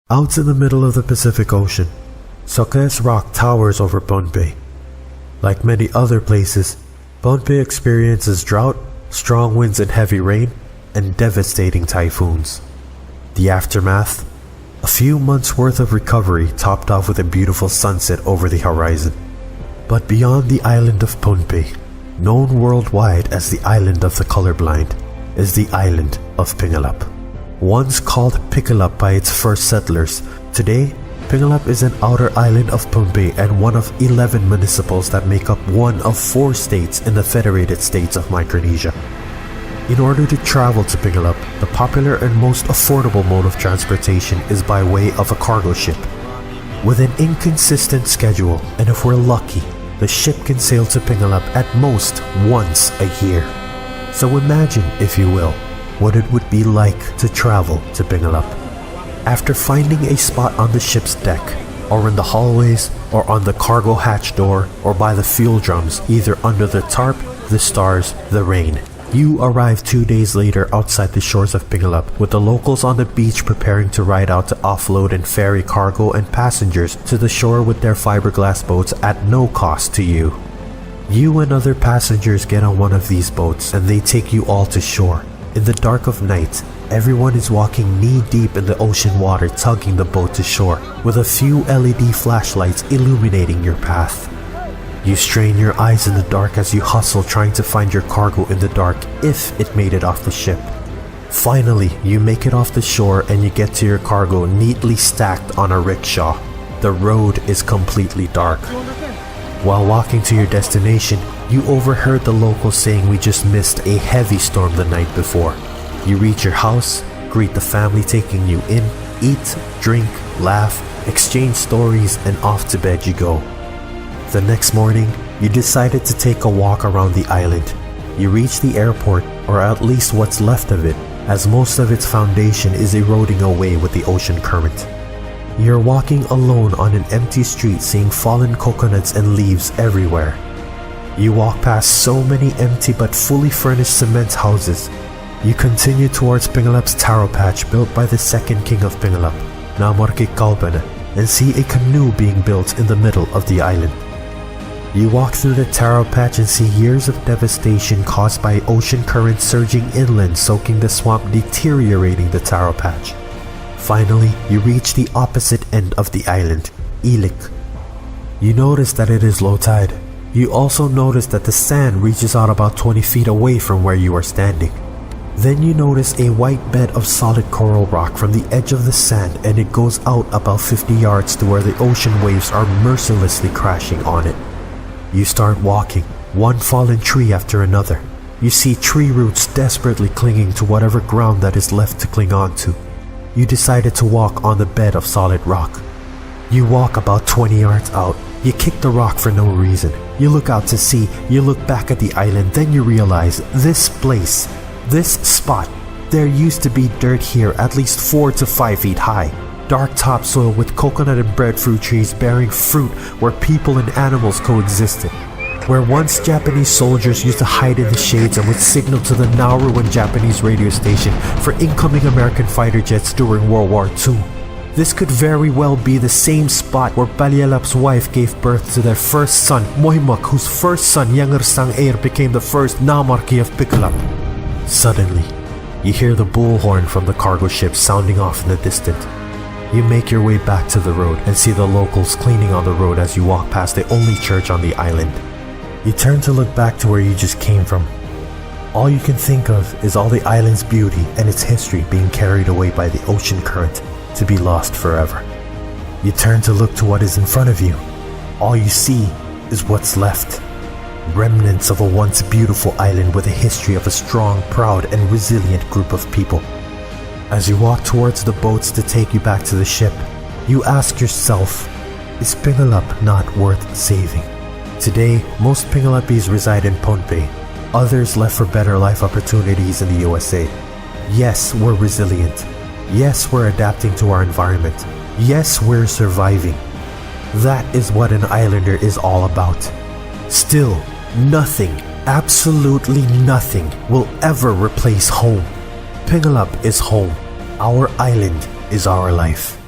Out in the middle of the Pacific Ocean, Soques Rock towers over Pohnpei. Like many other places, Pohnpei experiences drought, strong winds and heavy rain, and devastating typhoons. The aftermath? A few months' worth of recovery topped off with a beautiful sunset over the horizon. But beyond the island of Pohnpei, known worldwide as the Island of the Colorblind, is the island of Pingalap. Once called Pikalap by its first settlers, today Pingalap is an outer island of Pohnpei and one of 11 municipals that make up one of 4 states in the Federated States of Micronesia. In order to travel to Pingalap, the popular and most affordable mode of transportation is by way of a cargo ship. With an inconsistent schedule, and if we're lucky, the ship can sail to Pingalap at most once a year. So imagine, if you will, what it would be like to travel to Pingalap. After finding a spot on the ship's deck, or in the hallways, or on the cargo hatch door, or by the fuel drums, either under the tarp, the stars, the rain, you arrive 2 days later outside the shores of Pingalap, with the locals on the beach preparing to ride out to offload and ferry cargo and passengers to the shore with their fiberglass boats at no cost to you. You and other passengers get on one of these boats and they take you all to shore. In the dark of night, everyone is walking knee-deep in the ocean water, tugging the boat to shore, with a few LED flashlights illuminating your path. You strain your eyes in the dark as you hustle trying to find your cargo in the dark if it made it off the ship. Finally, you make it off the shore and you get to your cargo neatly stacked on a rickshaw. The road is completely dark. While walking to your destination, you overheard the locals saying we just missed a heavy storm the night before. You reach your house, greet the family taking you in, eat, drink, laugh, exchange stories, and off to bed you go. The next morning, you decided to take a walk around the island. You reach the airport, or at least what's left of it, as most of its foundation is eroding away with the ocean current. You're walking alone on an empty street seeing fallen coconuts and leaves everywhere. You walk past so many empty but fully furnished cement houses. You continue towards Pingalap's taro patch built by the second king of Pingalap, Namarki Kalpana, and see a canoe being built in the middle of the island. You walk through the taro patch and see years of devastation caused by ocean currents surging inland, soaking the swamp, deteriorating the taro patch. Finally, you reach the opposite end of the island, Ilik. You notice that it is low tide. You also notice that the sand reaches out about 20 feet away from where you are standing. Then you notice a white bed of solid coral rock from the edge of the sand, and it goes out about 50 yards to where the ocean waves are mercilessly crashing on it. You start walking, one fallen tree after another. You see tree roots desperately clinging to whatever ground that is left to cling on to. You decided to walk on the bed of solid rock. You walk about 20 yards out. You kick the rock for no reason. You look out to sea, you look back at the island, then you realize this place, this spot, there used to be dirt here at least 4 to 5 feet high. Dark topsoil with coconut and breadfruit trees bearing fruit where people and animals coexisted. Where once Japanese soldiers used to hide in the shades and would signal to the now ruined Japanese radio station for incoming American fighter jets during World War II. This could very well be the same spot where Balialap's wife gave birth to their first son, Mohimak, whose first son, Yangersang Air, became the first Namarki of Pikalap. Suddenly, you hear the bullhorn from the cargo ship sounding off in the distance. You make your way back to the road and see the locals cleaning on the road as you walk past the only church on the island. You turn to look back to where you just came from. All you can think of is all the island's beauty and its history being carried away by the ocean current to be lost forever. You turn to look to what is in front of you. All you see is what's left. Remnants of a once beautiful island with a history of a strong, proud, and resilient group of people. As you walk towards the boats to take you back to the ship, you ask yourself, is Pingalap not worth saving? Today, most Pingalapis reside in Pohnpei. Others left for better life opportunities in the USA. Yes, we're resilient. Yes, we're adapting to our environment. Yes, we're surviving. That is what an islander is all about. Still, nothing, absolutely nothing, will ever replace home. Pingalap is home. Our island is our life.